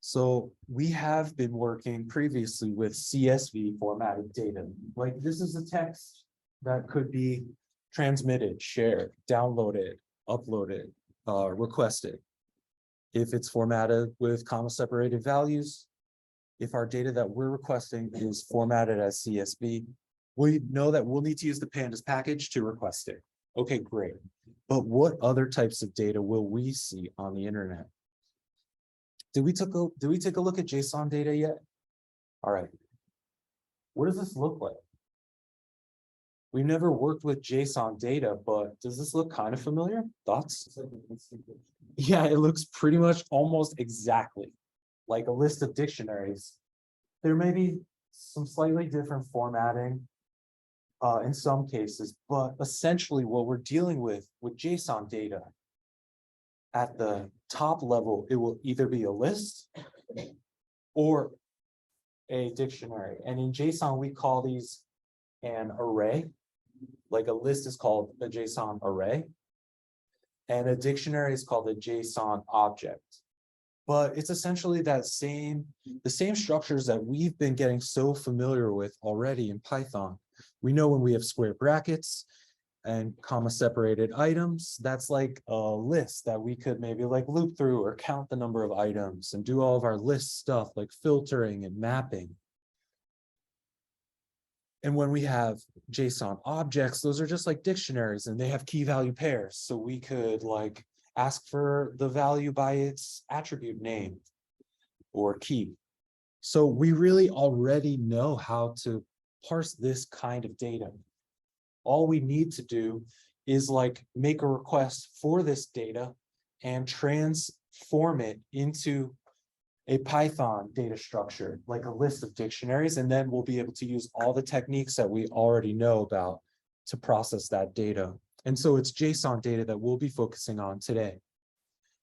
So we have been working previously with CSV formatted data. Like this is a text that could be transmitted, shared, downloaded, uploaded, requested. If it's formatted with comma separated values, if our data that we're requesting is formatted as CSV, we know that we'll need to use the pandas package to request it. Okay, great. But what other types of data will we see on the internet? Did we take a look at JSON data yet? All right. What does this look like? We've never worked with JSON data, but does this look kind of familiar? Thoughts? Yeah, it looks pretty much almost exactly like a list of dictionaries. There may be some slightly different formatting in some cases, but essentially what we're dealing with JSON data, at the top level, it will either be a list or a dictionary. And in JSON, we call these an array. Like a list is called a JSON array, and a dictionary is called a JSON object. But it's essentially the same structures that we've been getting so familiar with already in Python. We know when we have square brackets and comma separated items, that's like a list that we could maybe like loop through or count the number of items and do all of our list stuff like filtering and mapping. And when we have JSON objects, those are just like dictionaries and they have key value pairs. So we could like ask for the value by its attribute name or key. So we really already know how to parse this kind of data. All we need to do is like make a request for this data and transform it into a Python data structure, like a list of dictionaries, and then we'll be able to use all the techniques that we already know about to process that data. And so it's JSON data that we'll be focusing on today.